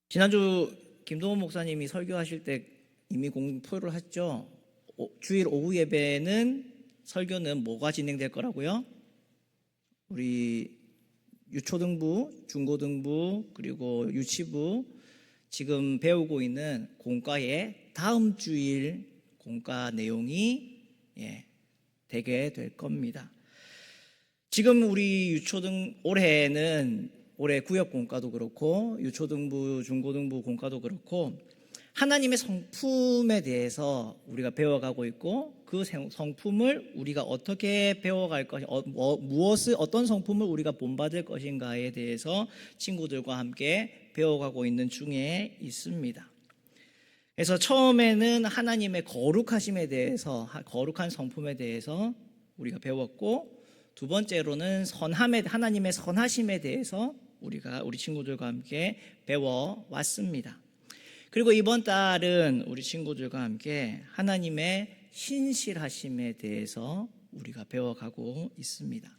지난주 김동훈 목사님이 설교하실 때 이미 공포를 했죠. 주일 오후 예배는 설교는 뭐가 진행될 거라고요? 우리 유초등부, 중고등부, 그리고 유치부 지금 배우고 있는 공과의 다음 주일 공과 내용이 되게 될 겁니다. 지금 우리 올해 구역 공과도 그렇고 유초등부, 중고등부 공과도 그렇고 하나님의 성품에 대해서 우리가 배워가고 있고 그 성품을 우리가 어떻게 배워갈 것이 어떤 성품을 우리가 본받을 것인가에 대해서 친구들과 함께 배워가고 있는 중에 있습니다. 그래서 처음에는 하나님의 거룩하심에 대해서, 거룩한 성품에 대해서 우리가 배웠고, 두 번째로는 하나님의 선하심에 대해서 우리 친구들과 함께 배워왔습니다. 그리고 이번 달은 우리 친구들과 함께 하나님의 신실하심에 대해서 우리가 배워가고 있습니다.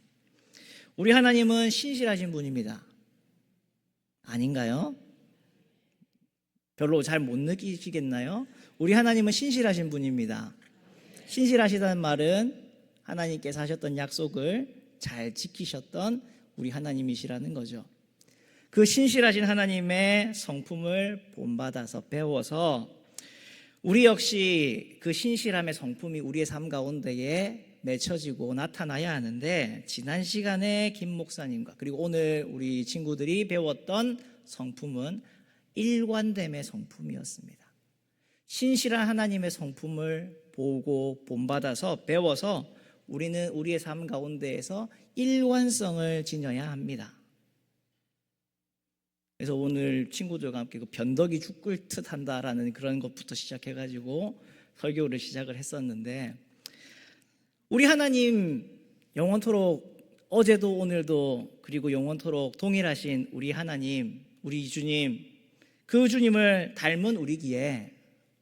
우리 하나님은 신실하신 분입니다. 아닌가요? 별로 잘 못 느끼시겠나요? 우리 하나님은 신실하신 분입니다. 신실하시다는 말은 하나님께서 하셨던 약속을 잘 지키셨던 우리 하나님이시라는 거죠. 그 신실하신 하나님의 성품을 본받아서 배워서 우리 역시 그 신실함의 성품이 우리의 삶 가운데에 맺혀지고 나타나야 하는데, 지난 시간에 김 목사님과 그리고 오늘 우리 친구들이 배웠던 성품은 일관됨의 성품이었습니다. 신실한 하나님의 성품을 보고 본받아서 배워서 우리는 우리의 삶 가운데에서 일관성을 지녀야 합니다. 그래서 오늘 친구들과 함께 그 변덕이 죽을 듯 한다라는 그런 것부터 시작해가지고 설교를 시작을 했었는데, 우리 하나님 영원토록 어제도 오늘도 그리고 영원토록 동일하신 우리 하나님, 우리 주님, 그 주님을 닮은 우리기에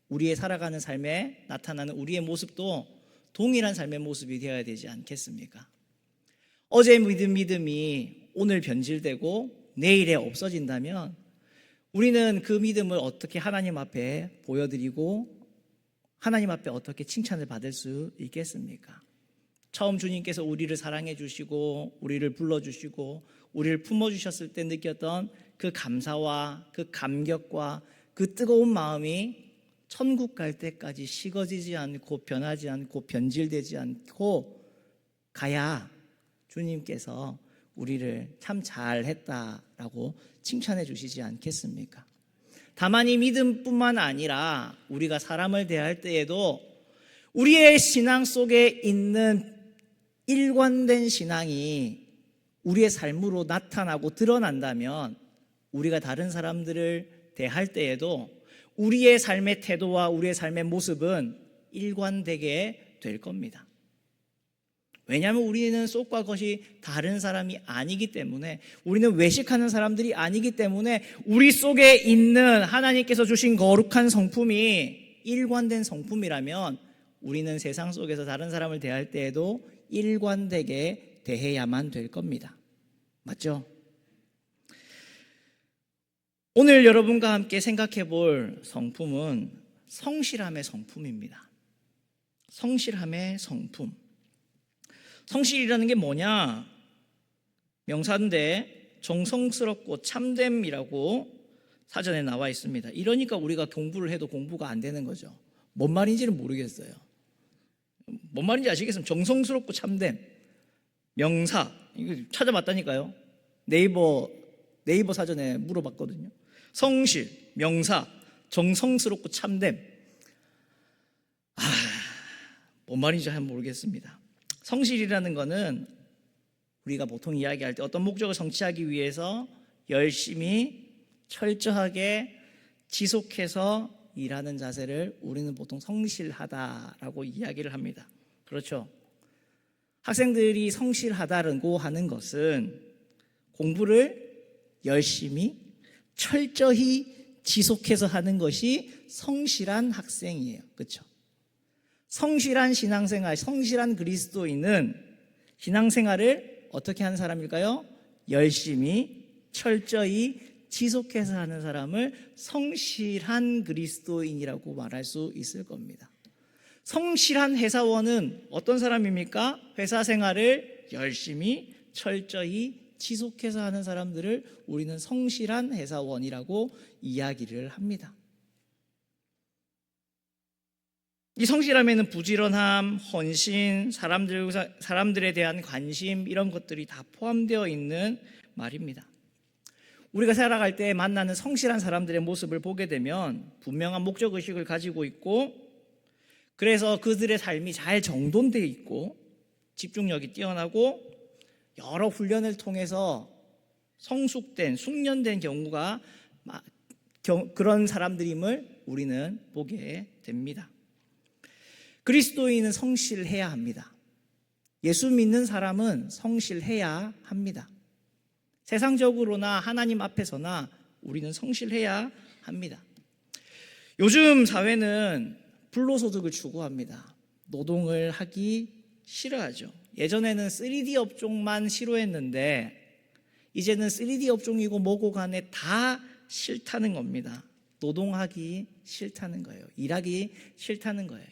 우리의 살아가는 삶에 나타나는 우리의 모습도 동일한 삶의 모습이 되어야 되지 않겠습니까? 어제의 믿음이 오늘 변질되고 내일에 없어진다면 우리는 그 믿음을 어떻게 하나님 앞에 보여드리고 하나님 앞에 어떻게 칭찬을 받을 수 있겠습니까? 처음 주님께서 우리를 사랑해 주시고 우리를 불러주시고 우리를 품어주셨을 때 느꼈던 그 감사와 그 감격과 그 뜨거운 마음이 천국 갈 때까지 식어지지 않고 변하지 않고 변질되지 않고 가야 주님께서 우리를 참 잘했다라고 칭찬해 주시지 않겠습니까? 다만 이 믿음뿐만 아니라 우리가 사람을 대할 때에도 우리의 신앙 속에 있는 일관된 신앙이 우리의 삶으로 나타나고 드러난다면 우리가 다른 사람들을 대할 때에도 우리의 삶의 태도와 우리의 삶의 모습은 일관되게 될 겁니다. 왜냐하면 우리는 쏙과 겉이 다른 사람이 아니기 때문에, 우리는 외식하는 사람들이 아니기 때문에 우리 속에 있는 하나님께서 주신 거룩한 성품이 일관된 성품이라면 우리는 세상 속에서 다른 사람을 대할 때에도 일관되게 대해야만 될 겁니다. 맞죠? 오늘 여러분과 함께 생각해 볼 성품은 성실함의 성품입니다. 성실함의 성품. 성실이라는 게 뭐냐? 명사인데 정성스럽고 참됨이라고 사전에 나와 있습니다. 이러니까 우리가 공부를 해도 공부가 안 되는 거죠. 뭔 말인지는 모르겠어요. 뭔 말인지 아시겠습니까? 정성스럽고 참됨. 명사. 이거 찾아봤다니까요. 네이버 사전에 물어봤거든요. 성실, 명사, 정성스럽고 참됨. 뭔 말인지 잘 모르겠습니다. 성실이라는 거는 우리가 보통 이야기할 때 어떤 목적을 성취하기 위해서 열심히 철저하게 지속해서 일하는 자세를 우리는 보통 성실하다라고 이야기를 합니다. 그렇죠? 학생들이 성실하다고 하는 것은 공부를 열심히 철저히 지속해서 하는 것이 성실한 학생이에요. 그렇죠? 성실한 신앙생활, 성실한 그리스도인은 신앙생활을 어떻게 하는 사람일까요? 열심히 철저히 지속해서 하는 사람을 성실한 그리스도인이라고 말할 수 있을 겁니다. 성실한 회사원은 어떤 사람입니까? 회사 생활을 열심히 철저히 지속해서 하는 사람들을 우리는 성실한 회사원이라고 이야기를 합니다. 이 성실함에는 부지런함, 헌신, 사람들에 대한 관심 이런 것들이 다 포함되어 있는 말입니다. 우리가 살아갈 때 만나는 성실한 사람들의 모습을 보게 되면 분명한 목적의식을 가지고 있고, 그래서 그들의 삶이 잘 정돈되어 있고 집중력이 뛰어나고 여러 훈련을 통해서 숙련된 경우가 그런 사람들임을 우리는 보게 됩니다. 그리스도인은 성실해야 합니다. 예수 믿는 사람은 성실해야 합니다. 세상적으로나 하나님 앞에서나 우리는 성실해야 합니다. 요즘 사회는 불로소득을 추구합니다. 노동을 하기 싫어하죠. 예전에는 3D 업종만 싫어했는데 이제는 3D 업종이고 뭐고 간에 다 싫다는 겁니다. 노동하기 싫다는 거예요. 일하기 싫다는 거예요.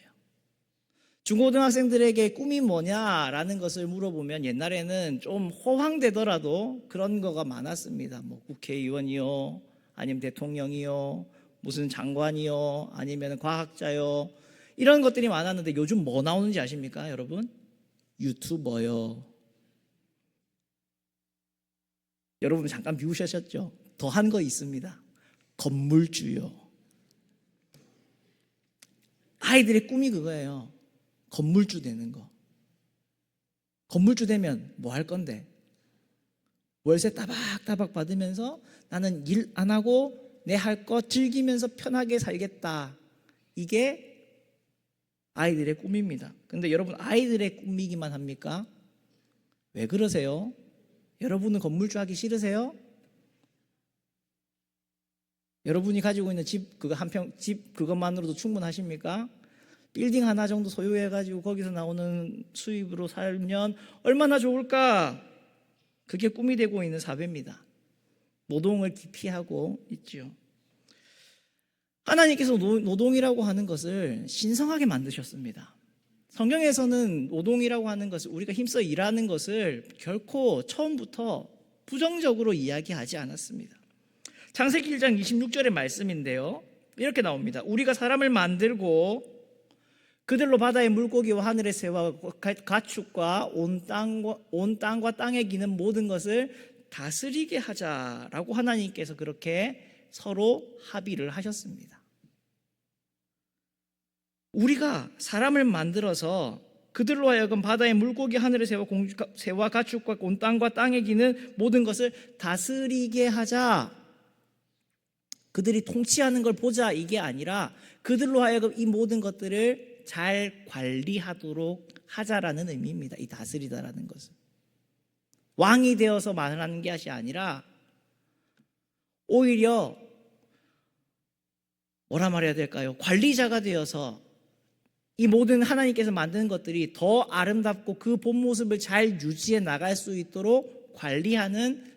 중고등학생들에게 꿈이 뭐냐라는 것을 물어보면 옛날에는 좀 호황되더라도 그런 거가 많았습니다. 뭐 국회의원이요, 아니면 대통령이요, 무슨 장관이요, 아니면 과학자요, 이런 것들이 많았는데 요즘 뭐 나오는지 아십니까, 여러분? 유튜버요. 여러분 잠깐 비우셨죠? 더한 거 있습니다. 건물주요. 아이들의 꿈이 그거예요. 건물주 되는 거. 건물주 되면 뭐 할 건데? 월세 따박따박 받으면서 나는 일 안 하고 내 할 거 즐기면서 편하게 살겠다. 이게 아이들의 꿈입니다. 근데 여러분, 아이들의 꿈이기만 합니까? 왜 그러세요? 여러분은 건물주 하기 싫으세요? 여러분이 가지고 있는 집 그것만으로도 충분하십니까? 빌딩 하나 정도 소유해가지고 거기서 나오는 수입으로 살면 얼마나 좋을까? 그게 꿈이 되고 있는 사회입니다. 노동을 기피하고 있죠. 하나님께서 노동이라고 하는 것을 신성하게 만드셨습니다. 성경에서는 노동이라고 하는 것을, 우리가 힘써 일하는 것을 결코 처음부터 부정적으로 이야기하지 않았습니다. 창세기 1장 26절의 말씀인데요, 이렇게 나옵니다. 우리가 사람을 만들고 그들로 바다의 물고기와 하늘의 새와 가축과 온 땅과 땅에 기는 모든 것을 다스리게 하자라고 하나님께서 그렇게 서로 합의를 하셨습니다. 우리가 사람을 만들어서 그들로 하여금 바다의 물고기, 하늘의 새와 가축과 온 땅과 땅에 기는 모든 것을 다스리게 하자. 그들이 통치하는 걸 보자, 이게 아니라 그들로 하여금 이 모든 것들을 잘 관리하도록 하자라는 의미입니다. 이 다스리다라는 것은 왕이 되어서 말하는 것이 아니라 오히려 뭐라 말해야 될까요? 관리자가 되어서 이 모든 하나님께서 만드는 것들이 더 아름답고 그 본 모습을 잘 유지해 나갈 수 있도록 관리하는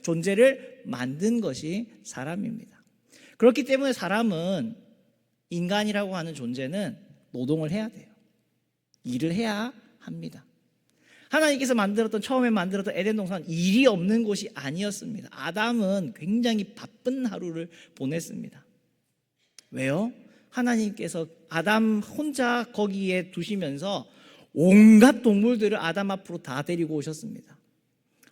존재를 만든 것이 사람입니다. 그렇기 때문에 사람은, 인간이라고 하는 존재는 노동을 해야 돼요. 일을 해야 합니다. 하나님께서 처음에 만들었던 에덴 동산은 일이 없는 곳이 아니었습니다. 아담은 굉장히 바쁜 하루를 보냈습니다. 왜요? 하나님께서 아담 혼자 거기에 두시면서 온갖 동물들을 아담 앞으로 다 데리고 오셨습니다.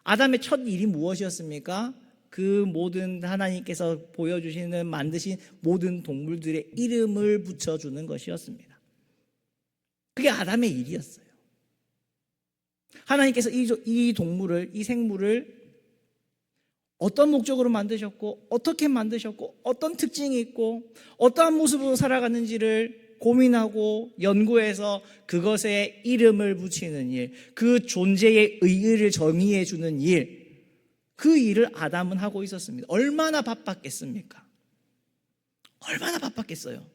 아담의 첫 일이 무엇이었습니까? 그 모든 하나님께서 만드신 모든 동물들의 이름을 붙여주는 것이었습니다. 그게 아담의 일이었어요. 하나님께서 이 동물을, 이 생물을 어떤 목적으로 만드셨고, 어떻게 만드셨고, 어떤 특징이 있고, 어떠한 모습으로 살아가는지를 고민하고 연구해서 그것에 이름을 붙이는 일, 그 존재의 의의를 정의해 주는 일, 그 일을 아담은 하고 있었습니다. 얼마나 바빴겠습니까? 얼마나 바빴겠어요?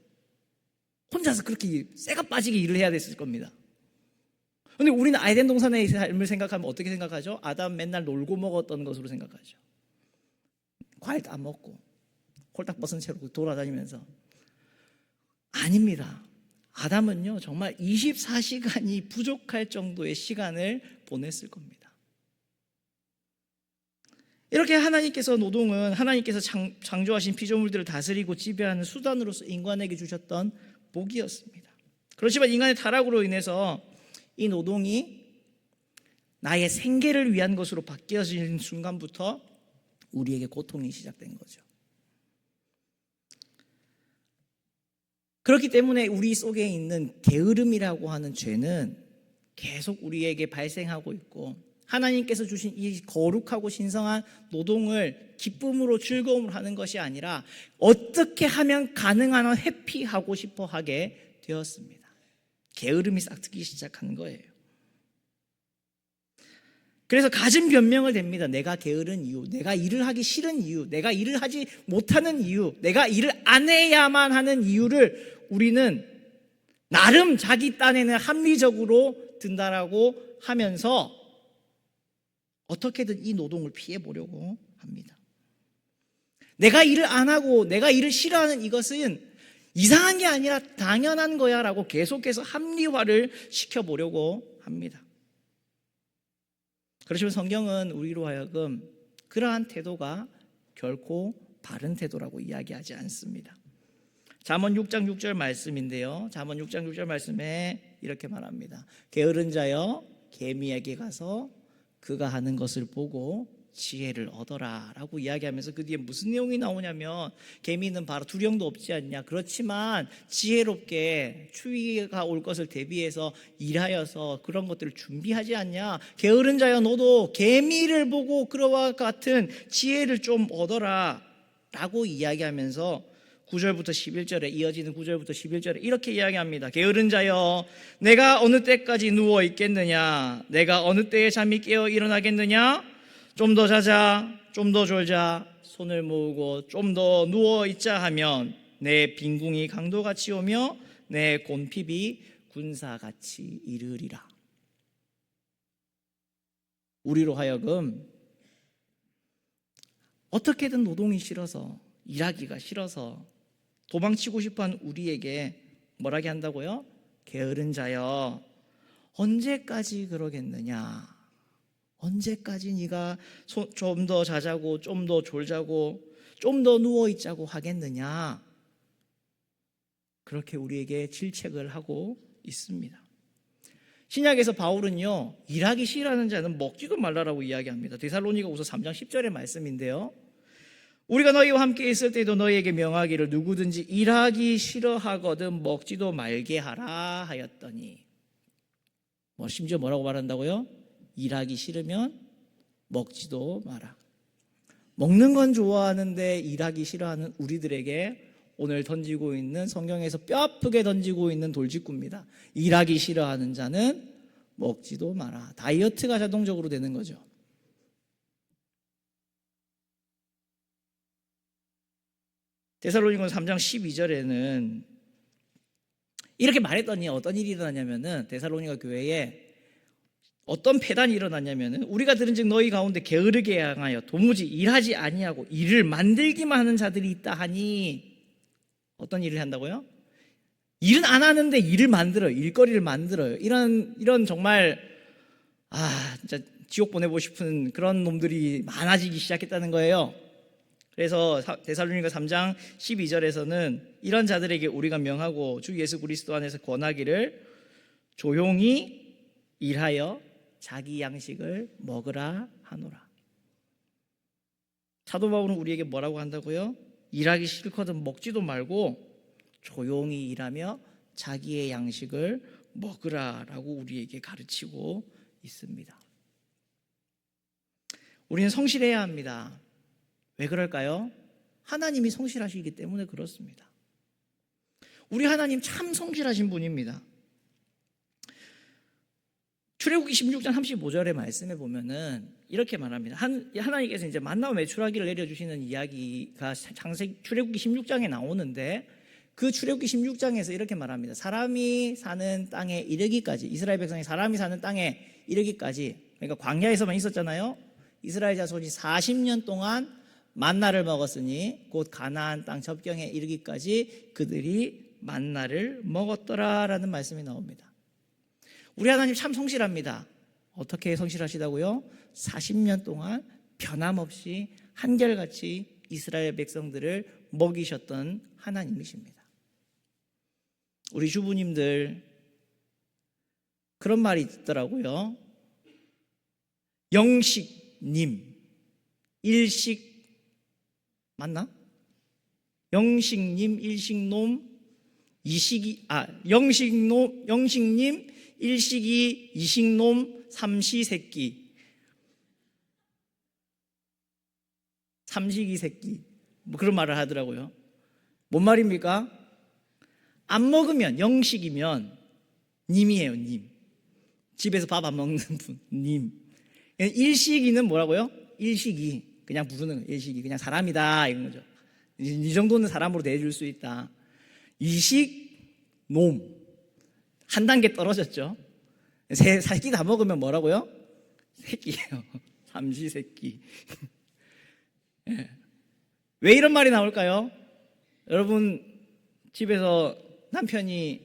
혼자서 그렇게 쇠가 빠지게 일을 해야 됐을 겁니다. 그런데 우리는 에덴 동산의 삶을 생각하면 어떻게 생각하죠? 아담 맨날 놀고 먹었던 것으로 생각하죠. 과일도 안 먹고 홀딱 벗은 채로 돌아다니면서. 아닙니다. 아담은요 정말 24시간이 부족할 정도의 시간을 보냈을 겁니다. 이렇게 하나님께서 노동은 하나님께서 창조하신 피조물들을 다스리고 지배하는 수단으로서 인간에게 주셨던 복이었습니다. 그렇지만 인간의 타락으로 인해서 이 노동이 나의 생계를 위한 것으로 바뀌어진 순간부터 우리에게 고통이 시작된 거죠. 그렇기 때문에 우리 속에 있는 게으름이라고 하는 죄는 계속 우리에게 발생하고 있고, 하나님께서 주신 이 거룩하고 신성한 노동을 기쁨으로 즐거움으로 하는 것이 아니라 어떻게 하면 가능한 한 회피하고 싶어 하게 되었습니다. 게으름이 싹트기 시작한 거예요. 그래서 갖은 변명을 댑니다. 내가 게으른 이유, 내가 일을 하기 싫은 이유, 내가 일을 하지 못하는 이유, 내가 일을 안 해야만 하는 이유를 우리는 나름 자기 딴에는 합리적으로 든다라고 하면서 어떻게든 이 노동을 피해 보려고 합니다. 내가 일을 안 하고 내가 일을 싫어하는 이것은 이상한 게 아니라 당연한 거야 라고 계속해서 합리화를 시켜보려고 합니다. 그렇지만 성경은 우리로 하여금 그러한 태도가 결코 바른 태도라고 이야기하지 않습니다. 잠언 6장 6절 말씀인데요, 잠언 6장 6절 말씀에 이렇게 말합니다. 게으른 자여 개미에게 가서 그가 하는 것을 보고 지혜를 얻어라 라고 이야기하면서 그 뒤에 무슨 내용이 나오냐면, 개미는 바로 두령도 없지 않냐, 그렇지만 지혜롭게 추위가 올 것을 대비해서 일하여서 그런 것들을 준비하지 않냐, 게으른 자여 너도 개미를 보고 그와 같은 지혜를 좀 얻어라 라고 이야기하면서 9절부터 11절에 이어지는 9절부터 11절에 이렇게 이야기합니다. 게으른 자여 내가 어느 때까지 누워 있겠느냐, 내가 어느 때에 잠이 깨어 일어나겠느냐, 좀 더 자자, 좀 더 졸자, 손을 모으고 좀 더 누워 있자 하면 내 빈궁이 강도같이 오며 내 곤핍이 군사같이 이르리라. 우리로 하여금 어떻게든 노동이 싫어서, 일하기가 싫어서 도망치고 싶어하는 우리에게 뭐라게 한다고요? 게으른 자여 언제까지 그러겠느냐, 언제까지 네가 좀 더 자자고 좀 더 졸자고 좀 더 누워있자고 하겠느냐, 그렇게 우리에게 질책을 하고 있습니다. 신약에서 바울은요 일하기 싫어하는 자는 먹지도 말라라고 이야기합니다. 데살로니가후서 3장 10절의 말씀인데요, 우리가 너희와 함께 있을 때도 너희에게 명하기를 누구든지 일하기 싫어하거든 먹지도 말게 하라 하였더니, 심지어 뭐라고 말한다고요? 일하기 싫으면 먹지도 마라. 먹는 건 좋아하는데 일하기 싫어하는 우리들에게 오늘 던지고 있는, 성경에서 뼈 아프게 던지고 있는 돌직구입니다. 일하기 싫어하는 자는 먹지도 마라. 다이어트가 자동적으로 되는 거죠. 데살로니가서 3장 12절에는 이렇게 말했더니 어떤 일이 일어나냐면은, 데살로니가 교회에 어떤 폐단이 일어났냐면은, 우리가 들은즉 너희 가운데 게으르게 향하여 도무지 일하지 아니하고 일을 만들기만 하는 자들이 있다 하니, 어떤 일을 한다고요? 일은 안 하는데 일을 만들어요. 일거리를 만들어요. 이런 정말 진짜 지옥 보내고 싶은 그런 놈들이 많아지기 시작했다는 거예요. 그래서 데살로니가 3장 12절에서는 이런 자들에게 우리가 명하고 주 예수 그리스도 안에서 권하기를 조용히 일하여 자기 양식을 먹으라 하노라. 사도 바울은 우리에게 뭐라고 한다고요? 일하기 싫거든 먹지도 말고 조용히 일하며 자기의 양식을 먹으라라고 우리에게 가르치고 있습니다. 우리는 성실해야 합니다. 왜 그럴까요? 하나님이 성실하시기 때문에 그렇습니다. 우리 하나님 참 성실하신 분입니다. 출애굽기 16장 35절의 말씀에 보면은 이렇게 말합니다. 하나님께서 이제 만나와 메추라기를 내려주시는 이야기가 출애굽기 16장에 나오는데, 그 출애굽기 16장에서 이렇게 말합니다. 사람이 사는 땅에 이르기까지, 이스라엘 백성이 사람이 사는 땅에 이르기까지, 그러니까 광야에서만 있었잖아요. 이스라엘 자손이 40년 동안 만나를 먹었으니 곧 가나안 땅 접경에 이르기까지 그들이 만나를 먹었더라라는 말씀이 나옵니다. 우리 하나님 참 성실합니다. 어떻게 성실하시다고요? 40년 동안 변함없이 한결같이 이스라엘 백성들을 먹이셨던 하나님이십니다. 우리 주부님들 그런 말이 있더라고요. 영식님, 일식 맞나? 영식님, 일식놈, 영식님, 일식이, 이식놈, 삼시세끼, 삼식이 새끼, 뭐 그런 말을 하더라고요. 뭔 말입니까? 안 먹으면 영식이면 님이에요, 님. 집에서 밥 안 먹는 분, 님. 일식이는 뭐라고요? 일식이, 그냥 부르는 거예요. 일식이, 그냥 사람이다, 이런 거죠. 이 정도는 사람으로 대해줄 수 있다. 이식, 놈. 한 단계 떨어졌죠. 새끼 다 먹으면 뭐라고요? 새끼예요. 삼시세끼. 네. 왜 이런 말이 나올까요? 여러분 집에서 남편이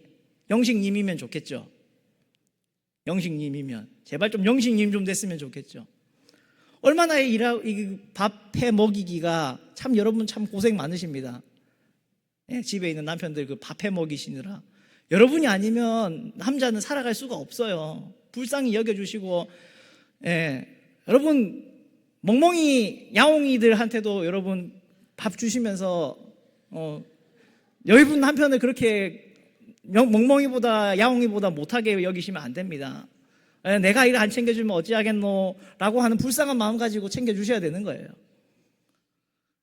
영식님이면 좋겠죠. 영식님이면 제발 좀 영식님 좀 됐으면 좋겠죠. 얼마나 밥 해 먹이기가 참 여러분 참 고생 많으십니다. 예, 집에 있는 남편들 그 밥 해 먹이시느라 여러분이 아니면 남자는 살아갈 수가 없어요. 불쌍히 여겨주시고, 예, 여러분 멍멍이 야옹이들한테도 여러분 밥 주시면서 여러분 남편을 그렇게 멍멍이보다 야옹이보다 못하게 여기시면 안 됩니다. 내가 이를 안 챙겨주면 어찌하겠노 라고 하는 불쌍한 마음 가지고 챙겨주셔야 되는 거예요.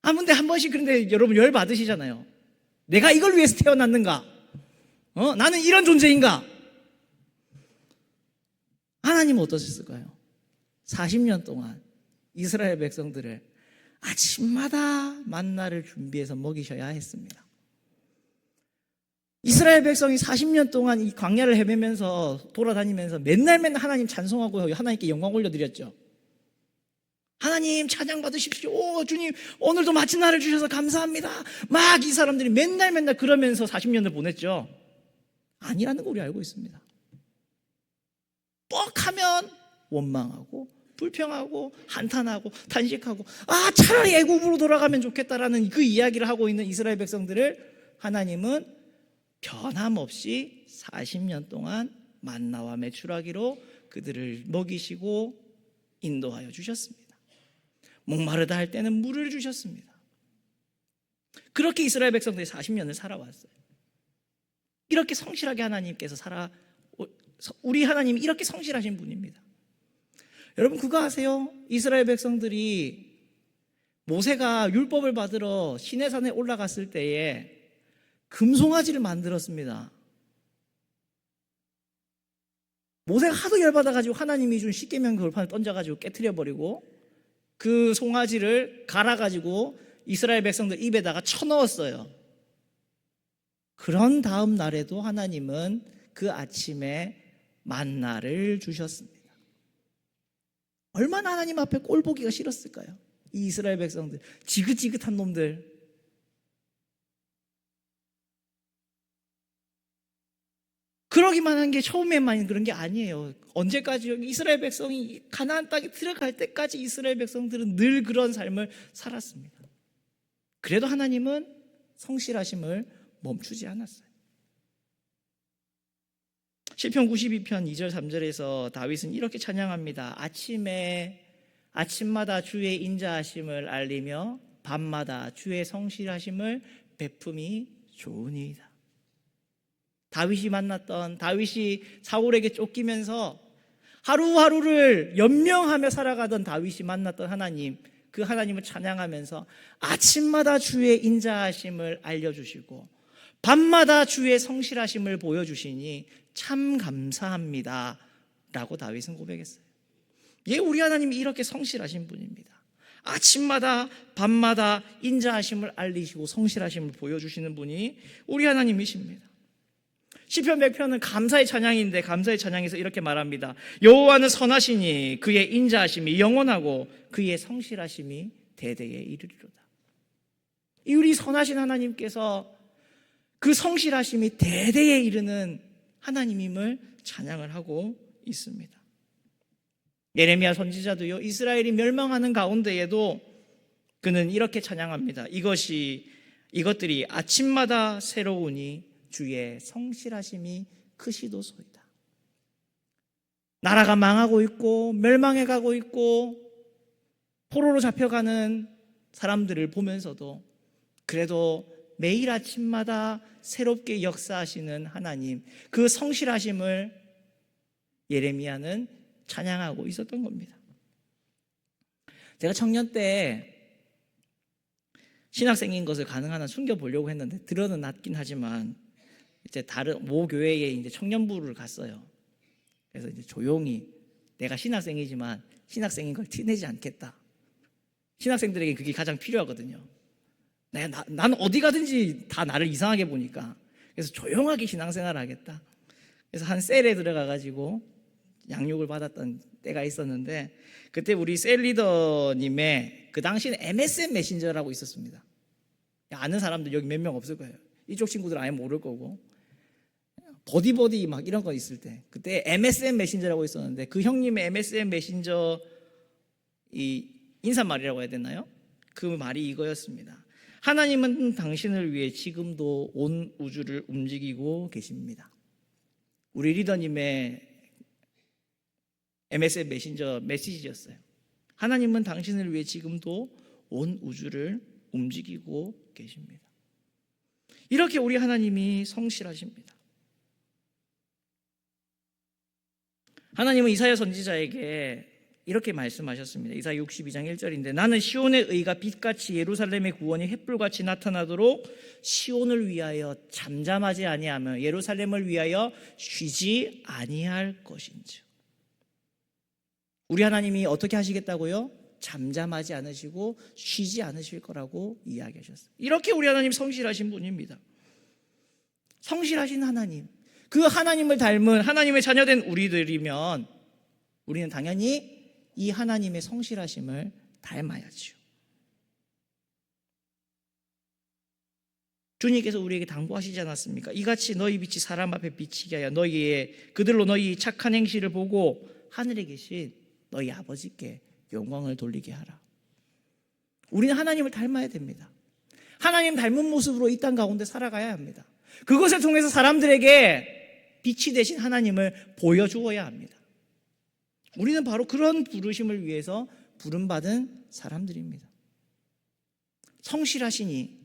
근데 한 번씩 그런데 여러분 열 받으시잖아요. 내가 이걸 위해서 태어났는가? 나는 이런 존재인가? 하나님은 어떠셨을까요? 40년 동안 이스라엘 백성들을 아침마다 만나를 준비해서 먹이셔야 했습니다. 이스라엘 백성이 40년 동안 이 광야를 헤매면서 돌아다니면서 맨날 하나님 찬송하고 하나님께 영광 올려드렸죠. 하나님 찬양 받으십시오. 오, 주님 오늘도 마친 날을 주셔서 감사합니다. 막 이 사람들이 맨날 그러면서 40년을 보냈죠. 아니라는 걸 우리 알고 있습니다. 뻑하면 원망하고 불평하고 한탄하고 탄식하고 차라리 애굽으로 돌아가면 좋겠다라는 그 이야기를 하고 있는 이스라엘 백성들을 하나님은 변함없이 40년 동안 만나와 메추라기로 그들을 먹이시고 인도하여 주셨습니다. 목마르다 할 때는 물을 주셨습니다. 그렇게 이스라엘 백성들이 40년을 살아왔어요. 이렇게 성실하게 하나님께서 우리 하나님이 이렇게 성실하신 분입니다. 여러분 그거 아세요? 이스라엘 백성들이 모세가 율법을 받으러 시내산에 올라갔을 때에 금송아지를 만들었습니다. 모세가 하도 열받아가지고 하나님이 준 십계명 돌판을 던져가지고 깨트려버리고 그 송아지를 갈아가지고 이스라엘 백성들 입에다가 쳐넣었어요. 그런 다음 날에도 하나님은 그 아침에 만나를 주셨습니다. 얼마나 하나님 앞에 꼴 보기가 싫었을까요? 이 이스라엘 백성들, 지긋지긋한 놈들. 그러기만 한 게 처음에만 그런 게 아니에요. 언제까지 이스라엘 백성이 가나안 땅에 들어갈 때까지 이스라엘 백성들은 늘 그런 삶을 살았습니다. 그래도 하나님은 성실하심을 멈추지 않았어요. 시편 92편 2절 3절에서 다윗은 이렇게 찬양합니다. 아침마다 주의 인자하심을 알리며 밤마다 주의 성실하심을 베품이 좋으니이다. 다윗이 사울에게 쫓기면서 하루하루를 연명하며 살아가던 다윗이 만났던 하나님, 그 하나님을 찬양하면서 아침마다 주의 인자하심을 알려주시고 밤마다 주의 성실하심을 보여주시니 참 감사합니다 라고 다윗은 고백했어요. 우리 하나님이 이렇게 성실하신 분입니다. 아침마다 밤마다 인자하심을 알리시고 성실하심을 보여주시는 분이 우리 하나님이십니다. 시편 100편은 감사의 찬양인데 감사의 찬양에서 이렇게 말합니다. 여호와는 선하시니 그의 인자하심이 영원하고 그의 성실하심이 대대에 이르리로다. 이 우리 선하신 하나님께서 그 성실하심이 대대에 이르는 하나님임을 찬양을 하고 있습니다. 예레미야 선지자도요, 이스라엘이 멸망하는 가운데에도 그는 이렇게 찬양합니다. 이것들이 아침마다 새로우니 주의 성실하심이 크시도소이다. 나라가 망하고 있고 멸망해 가고 있고 포로로 잡혀가는 사람들을 보면서도 그래도 매일 아침마다 새롭게 역사하시는 하나님, 그 성실하심을 예레미야는 찬양하고 있었던 겁니다. 제가 청년 때 신학생인 것을 가능한 한 숨겨보려고 했는데 들어는 놨긴 하지만 이제 다른 모 교회에 이제 청년부를 갔어요. 그래서 이제 조용히 내가 신학생이지만 신학생인 걸 티내지 않겠다. 신학생들에게 그게 가장 필요하거든요. 난 어디 가든지 다 나를 이상하게 보니까. 그래서 조용하게 신앙생활을 하겠다. 그래서 한 셀에 들어가가지고 양육을 받았던 때가 있었는데, 그때 우리 셀 리더님의 그 당시에는 MSN 메신저라고 있었습니다. 아는 사람들 여기 몇 명 없을 거예요. 이쪽 친구들 아예 모를 거고. 버디버디 막 이런 거 있을 때 그때 MSN 메신저라고 있었는데, 그 형님의 MSN 메신저 이 인사말이라고 해야 되나요? 그 말이 이거였습니다. 하나님은 당신을 위해 지금도 온 우주를 움직이고 계십니다. 우리 리더님의 MSN 메신저 메시지였어요. 하나님은 당신을 위해 지금도 온 우주를 움직이고 계십니다. 이렇게 우리 하나님이 성실하십니다. 하나님은 이사야 선지자에게 이렇게 말씀하셨습니다. 이사야 62장 1절인데 나는 시온의 의가 빛같이 예루살렘의 구원이 햇불같이 나타나도록 시온을 위하여 잠잠하지 아니하며 예루살렘을 위하여 쉬지 아니할 것인지. 우리 하나님이 어떻게 하시겠다고요? 잠잠하지 않으시고 쉬지 않으실 거라고 이야기하셨어요. 이렇게 우리 하나님 성실하신 분입니다. 성실하신 하나님, 그 하나님을 닮은 하나님의 자녀된 우리들이면 우리는 당연히 이 하나님의 성실하심을 닮아야죠. 주님께서 우리에게 당부하시지 않았습니까? 이같이 너희 빛이 사람 앞에 비치게 하여 그들로 너희 착한 행실을 보고 하늘에 계신 너희 아버지께 영광을 돌리게 하라. 우리는 하나님을 닮아야 됩니다. 하나님 닮은 모습으로 이 땅 가운데 살아가야 합니다. 그것을 통해서 사람들에게 빛이 되신 하나님을 보여주어야 합니다. 우리는 바로 그런 부르심을 위해서 부름받은 사람들입니다. 성실하시니,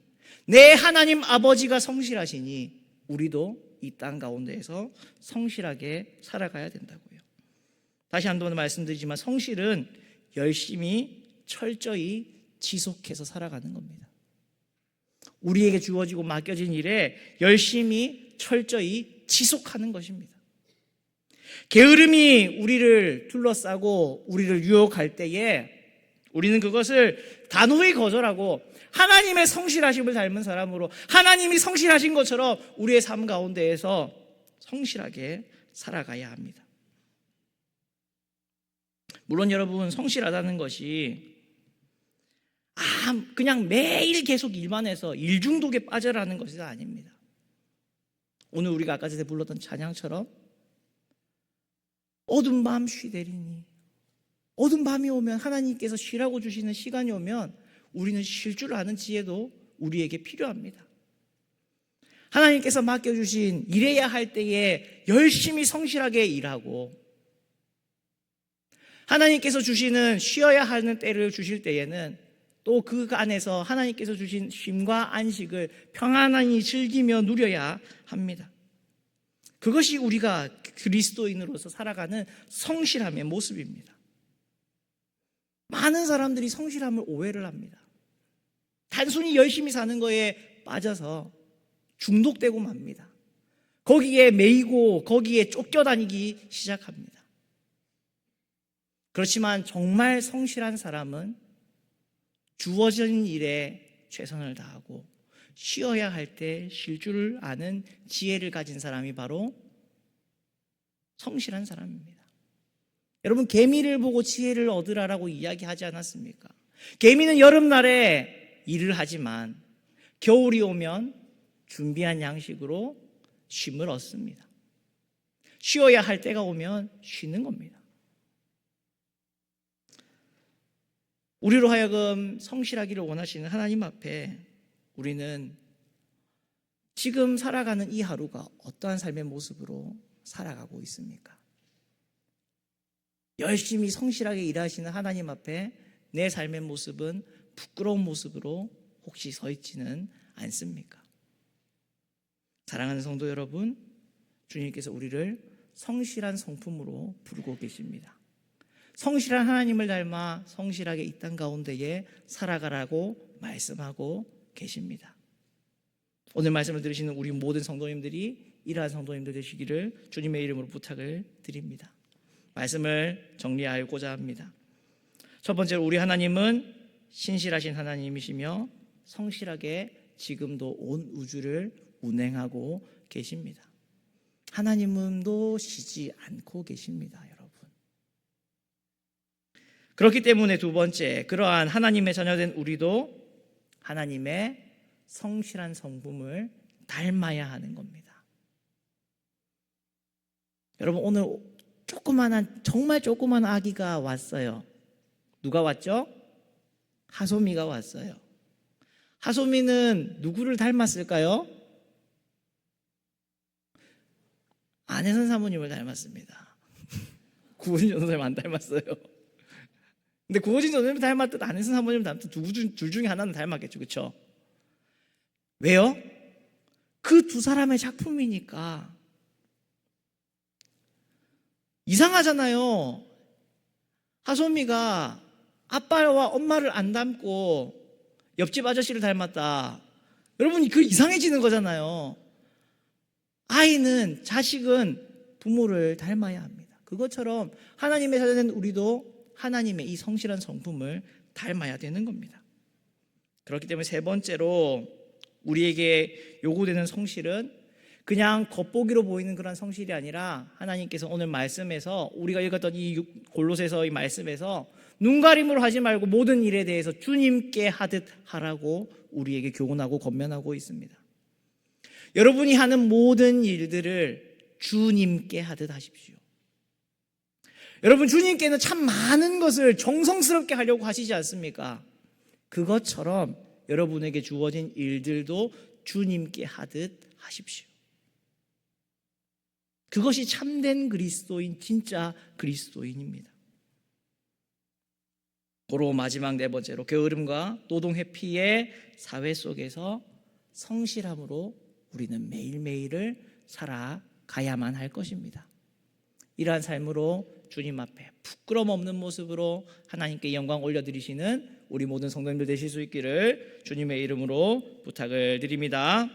내 하나님 아버지가 성실하시니 우리도 이 땅 가운데에서 성실하게 살아가야 된다고요. 다시 한번 말씀드리지만 성실은 열심히 철저히 지속해서 살아가는 겁니다. 우리에게 주어지고 맡겨진 일에 열심히 철저히 지속하는 것입니다. 게으름이 우리를 둘러싸고 우리를 유혹할 때에 우리는 그것을 단호히 거절하고 하나님의 성실하심을 닮은 사람으로 하나님이 성실하신 것처럼 우리의 삶 가운데에서 성실하게 살아가야 합니다. 물론 여러분, 성실하다는 것이 그냥 매일 계속 일만 해서 일 중독에 빠져라는 것이 아닙니다. 오늘 우리가 아까 전에 불렀던 찬양처럼 어두운 밤 쉬되리니, 어두운 밤이 오면 하나님께서 쉬라고 주시는 시간이 오면 우리는 쉴 줄 아는 지혜도 우리에게 필요합니다. 하나님께서 맡겨주신 일해야 할 때에 열심히 성실하게 일하고, 하나님께서 주시는 쉬어야 하는 때를 주실 때에는 또 그 안에서 하나님께서 주신 쉼과 안식을 평안히 즐기며 누려야 합니다. 그것이 우리가 그리스도인으로서 살아가는 성실함의 모습입니다. 많은 사람들이 성실함을 오해를 합니다. 단순히 열심히 사는 거에 빠져서 중독되고 맙니다. 거기에 매이고 거기에 쫓겨다니기 시작합니다. 그렇지만 정말 성실한 사람은 주어진 일에 최선을 다하고 쉬어야 할 때 쉴 줄 아는 지혜를 가진 사람이 바로 성실한 사람입니다. 여러분, 개미를 보고 지혜를 얻으라라고 이야기하지 않았습니까? 개미는 여름날에 일을 하지만 겨울이 오면 준비한 양식으로 쉼을 얻습니다. 쉬어야 할 때가 오면 쉬는 겁니다. 우리로 하여금 성실하기를 원하시는 하나님 앞에 우리는 지금 살아가는 이 하루가 어떠한 삶의 모습으로 살아가고 있습니까? 열심히 성실하게 일하시는 하나님 앞에 내 삶의 모습은 부끄러운 모습으로 혹시 서 있지는 않습니까? 사랑하는 성도 여러분, 주님께서 우리를 성실한 성품으로 부르고 계십니다. 성실한 하나님을 닮아 성실하게 이 땅 가운데에 살아가라고 말씀하고 계십니다. 오늘 말씀을 들으시는 우리 모든 성도님들이 이러한 성도님들 되시기를 주님의 이름으로 부탁을 드립니다. 말씀을 정리하고자 합니다. 첫 번째로 우리 하나님은 신실하신 하나님이시며 성실하게 지금도 온 우주를 운행하고 계십니다. 하나님은도 쉬지 않고 계십니다, 여러분. 그렇기 때문에 두 번째, 그러한 하나님의 자녀된 우리도 하나님의 성실한 성품을 닮아야 하는 겁니다. 여러분, 오늘 정말 조그만 아기가 왔어요. 누가 왔죠? 하소미가 왔어요. 하소미는 누구를 닮았을까요? 안혜선 사모님을 닮았습니다. 구호진 전도사님 안 닮았어요. 근데 구호진 전도사님 닮았든 안혜선 사모님 닮았든 둘 중에 하나는 닮았겠죠, 그렇죠? 왜요? 그 두 사람의 작품이니까. 이상하잖아요. 하소미가 아빠와 엄마를 안 닮고 옆집 아저씨를 닮았다. 여러분, 그 이상해지는 거잖아요. 자식은 부모를 닮아야 합니다. 그것처럼 하나님의 자녀된 우리도 하나님의 이 성실한 성품을 닮아야 되는 겁니다. 그렇기 때문에 세 번째로 우리에게 요구되는 성실은 그냥 겉보기로 보이는 그런 성실이 아니라 하나님께서 오늘 말씀에서 우리가 읽었던 이 골로새서 이 말씀에서 눈가림으로 하지 말고 모든 일에 대해서 주님께 하듯 하라고 우리에게 교훈하고 권면하고 있습니다. 여러분이 하는 모든 일들을 주님께 하듯 하십시오. 여러분, 주님께는 참 많은 것을 정성스럽게 하려고 하시지 않습니까? 그것처럼 여러분에게 주어진 일들도 주님께 하듯 하십시오. 그것이 참된 그리스도인, 진짜 그리스도인입니다. 고로 마지막 네 번째로 게으름과 노동 회피의 사회 속에서 성실함으로 우리는 매일매일을 살아가야만 할 것입니다. 이러한 삶으로 주님 앞에 부끄러움 없는 모습으로 하나님께 영광 올려드리시는 우리 모든 성도님들 되실 수 있기를 주님의 이름으로 부탁을 드립니다.